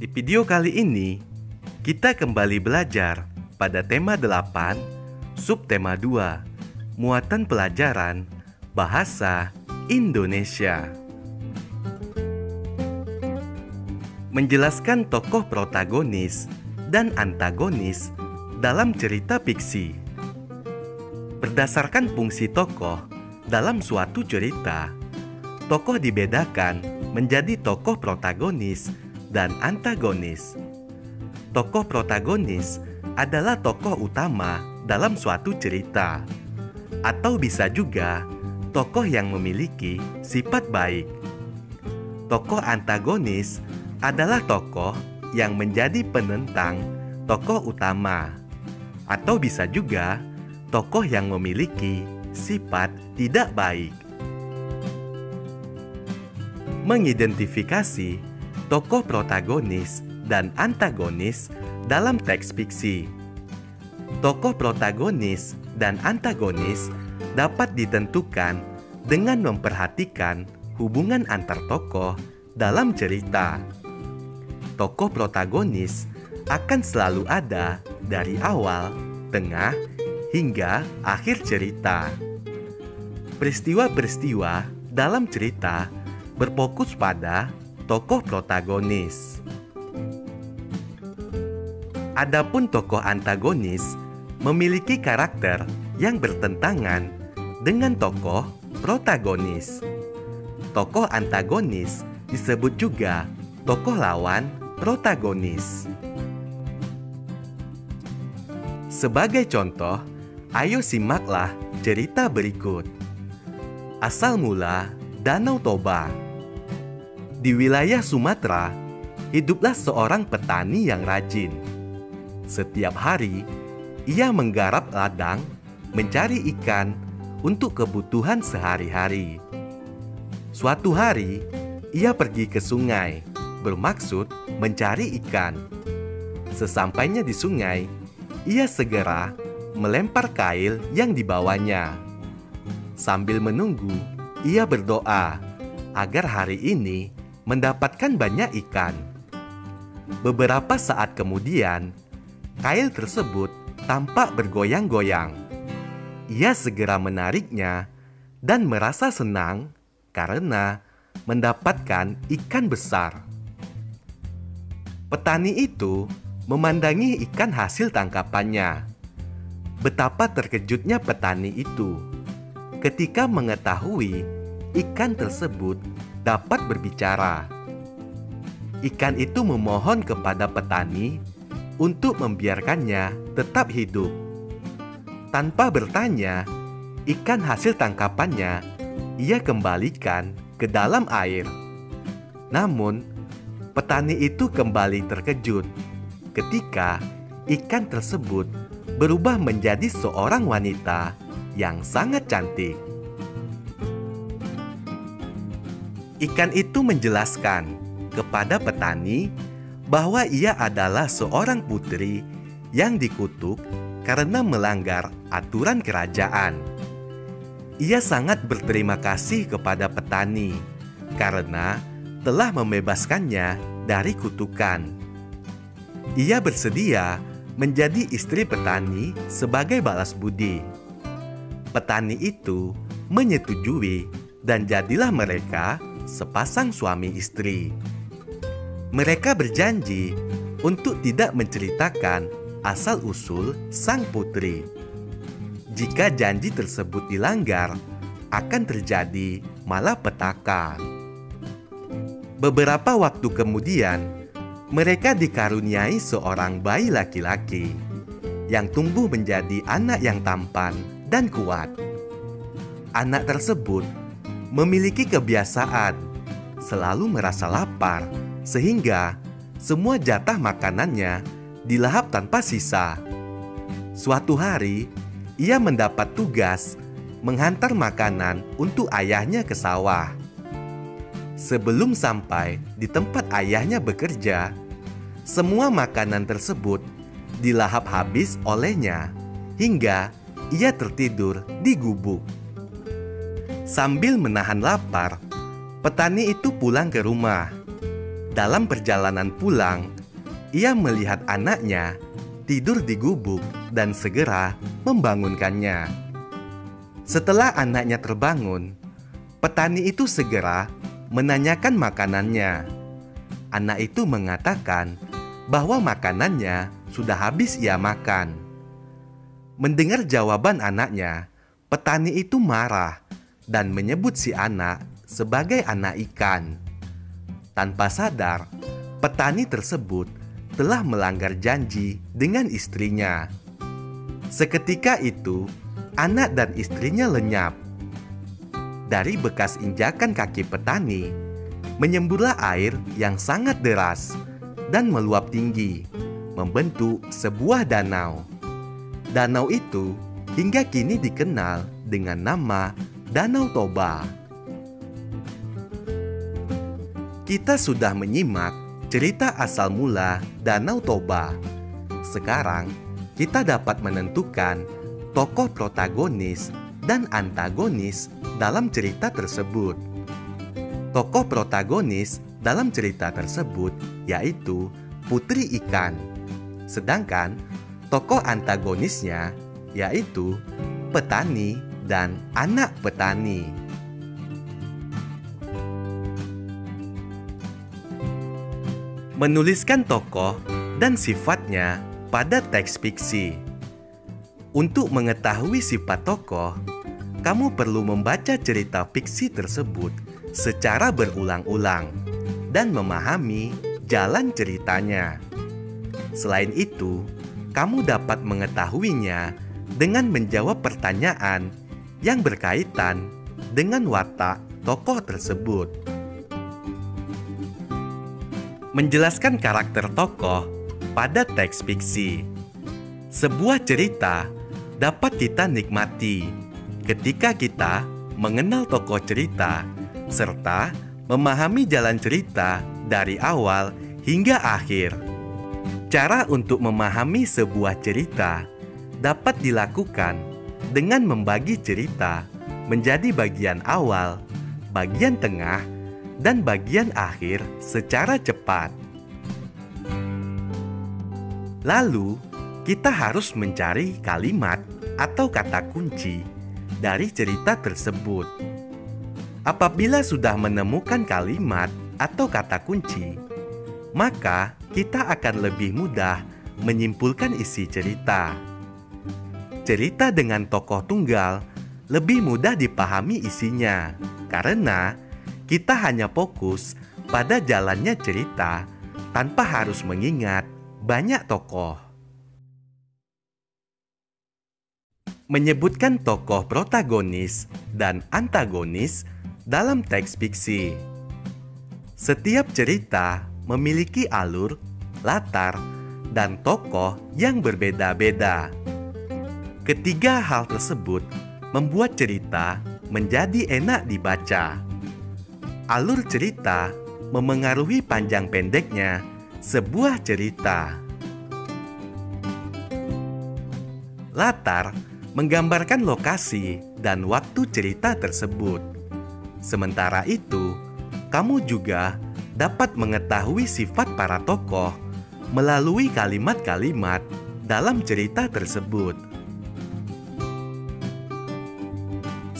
Di video kali ini, kita kembali belajar pada tema 8, subtema 2, muatan pelajaran Bahasa Indonesia. Menjelaskan tokoh protagonis dan antagonis dalam cerita fiksi. Berdasarkan fungsi tokoh dalam suatu cerita, tokoh dibedakan menjadi tokoh protagonis dan antagonis. Tokoh protagonis adalah tokoh utama dalam suatu cerita, atau bisa juga tokoh yang memiliki sifat baik. Tokoh antagonis adalah tokoh yang menjadi penentang tokoh utama, atau bisa juga tokoh yang memiliki sifat tidak baik. Mengidentifikasi tokoh protagonis dan antagonis dalam teks fiksi. Tokoh protagonis dan antagonis dapat ditentukan dengan memperhatikan hubungan antar tokoh dalam cerita. Tokoh protagonis akan selalu ada dari awal, tengah, hingga akhir cerita. Peristiwa-peristiwa dalam cerita berfokus pada tokoh protagonis. Adapun tokoh antagonis memiliki karakter yang bertentangan dengan tokoh protagonis. Tokoh antagonis disebut juga tokoh lawan protagonis. Sebagai contoh, ayo simaklah cerita berikut. Asal mula Danau Toba. Di wilayah Sumatera, hiduplah seorang petani yang rajin. Setiap hari, ia menggarap ladang, mencari ikan untuk kebutuhan sehari-hari. Suatu hari, ia pergi ke sungai, bermaksud mencari ikan. Sesampainya di sungai, ia segera melempar kail yang dibawanya. Sambil menunggu, ia berdoa agar hari ini mendapatkan banyak ikan. Beberapa saat kemudian, kail tersebut tampak bergoyang-goyang. Ia segera menariknya dan merasa senang karena mendapatkan ikan besar. Petani itu memandangi ikan hasil tangkapannya. Betapa terkejutnya petani itu ketika mengetahui ikan tersebut dapat berbicara. Ikan itu memohon kepada petani untuk membiarkannya tetap hidup. Tanpa bertanya, ikan hasil tangkapannya ia kembalikan ke dalam air. Namun, petani itu kembali terkejut ketika ikan tersebut berubah menjadi seorang wanita yang sangat cantik. Ikan itu menjelaskan kepada petani bahwa ia adalah seorang putri yang dikutuk karena melanggar aturan kerajaan. Ia sangat berterima kasih kepada petani karena telah membebaskannya dari kutukan. Ia bersedia menjadi istri petani sebagai balas budi. Petani itu menyetujui dan jadilah mereka sepasang suami istri. Mereka berjanji untuk tidak menceritakan asal-usul sang putri. Jika janji tersebut dilanggar, akan terjadi malapetaka. Beberapa waktu kemudian, mereka dikaruniai seorang bayi laki-laki yang tumbuh menjadi anak yang tampan dan kuat. Anak tersebut memiliki kebiasaan selalu merasa lapar, sehingga semua jatah makanannya dilahap tanpa sisa. Suatu hari, ia mendapat tugas menghantar makanan untuk ayahnya ke sawah. Sebelum sampai di tempat ayahnya bekerja, semua makanan tersebut dilahap habis olehnya hingga ia tertidur di gubuk. Sambil menahan lapar, petani itu pulang ke rumah. Dalam perjalanan pulang, ia melihat anaknya tidur di gubuk dan segera membangunkannya. Setelah anaknya terbangun, petani itu segera menanyakan makanannya. Anak itu mengatakan bahwa makanannya sudah habis ia makan. Mendengar jawaban anaknya, petani itu marah dan menyebut si anak sebagai anak ikan. Tanpa sadar, petani tersebut telah melanggar janji dengan istrinya. Seketika itu, anak dan istrinya lenyap. Dari bekas injakan kaki petani, menyemburlah air yang sangat deras dan meluap tinggi, membentuk sebuah danau. Danau itu hingga kini dikenal dengan nama Danau Toba. Kita sudah menyimak cerita asal mula Danau Toba. Sekarang kita dapat menentukan tokoh protagonis dan antagonis dalam cerita tersebut. Tokoh protagonis dalam cerita tersebut yaitu Putri Ikan. Sedangkan tokoh antagonisnya yaitu petani dan anak petani. Menuliskan tokoh dan sifatnya pada teks fiksi. Untuk mengetahui sifat tokoh, kamu perlu membaca cerita fiksi tersebut secara berulang-ulang dan memahami jalan ceritanya. Selain itu, kamu dapat mengetahuinya dengan menjawab pertanyaan yang berkaitan dengan watak tokoh tersebut. Menjelaskan karakter tokoh pada teks fiksi. Sebuah cerita dapat kita nikmati ketika kita mengenal tokoh cerita serta memahami jalan cerita dari awal hingga akhir. Cara untuk memahami sebuah cerita dapat dilakukan dengan membagi cerita menjadi bagian awal, bagian tengah, dan bagian akhir secara cepat. Lalu, kita harus mencari kalimat atau kata kunci dari cerita tersebut. Apabila sudah menemukan kalimat atau kata kunci, maka kita akan lebih mudah menyimpulkan isi cerita. Cerita dengan tokoh tunggal lebih mudah dipahami isinya karena kita hanya fokus pada jalannya cerita tanpa harus mengingat banyak tokoh. Menyebutkan tokoh protagonis dan antagonis dalam teks fiksi. Setiap cerita memiliki alur, latar, dan tokoh yang berbeda-beda. Ketiga hal tersebut membuat cerita menjadi enak dibaca. Alur cerita memengaruhi panjang pendeknya sebuah cerita. Latar menggambarkan lokasi dan waktu cerita tersebut. Sementara itu, kamu juga dapat mengetahui sifat para tokoh melalui kalimat-kalimat dalam cerita tersebut.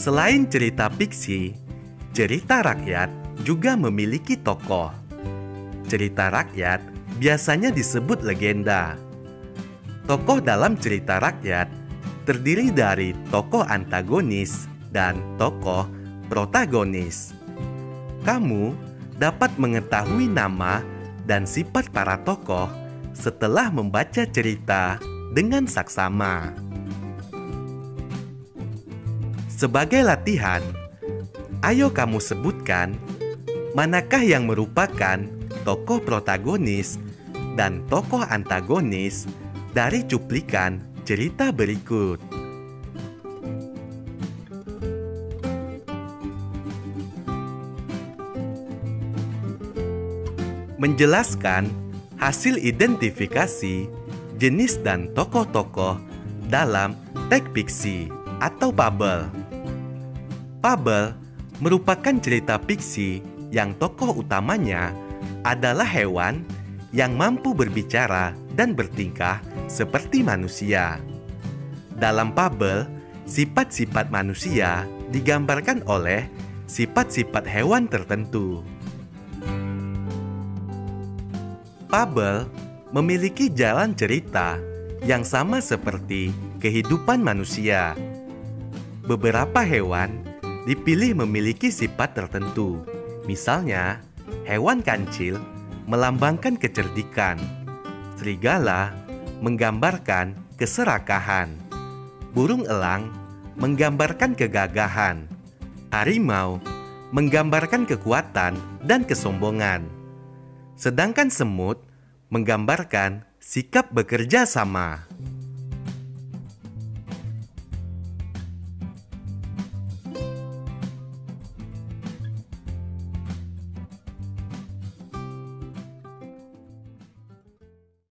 Selain cerita fiksi, cerita rakyat juga memiliki tokoh. Cerita rakyat biasanya disebut legenda. Tokoh dalam cerita rakyat terdiri dari tokoh antagonis dan tokoh protagonis. Kamu dapat mengetahui nama dan sifat para tokoh setelah membaca cerita dengan saksama. Sebagai latihan, ayo kamu sebutkan manakah yang merupakan tokoh protagonis dan tokoh antagonis dari cuplikan cerita berikut. Menjelaskan hasil identifikasi jenis dan tokoh-tokoh dalam teks fiksi atau fabel. Fabel merupakan cerita fiksi yang tokoh utamanya adalah hewan yang mampu berbicara dan bertingkah seperti manusia. Dalam fabel, sifat-sifat manusia digambarkan oleh sifat-sifat hewan tertentu. Fabel memiliki jalan cerita yang sama seperti kehidupan manusia. Beberapa hewan dipilih memiliki sifat tertentu. Misalnya, hewan kancil melambangkan kecerdikan. Serigala menggambarkan keserakahan. Burung elang menggambarkan kegagahan. Harimau menggambarkan kekuatan dan kesombongan. Sedangkan semut menggambarkan sikap bekerja sama.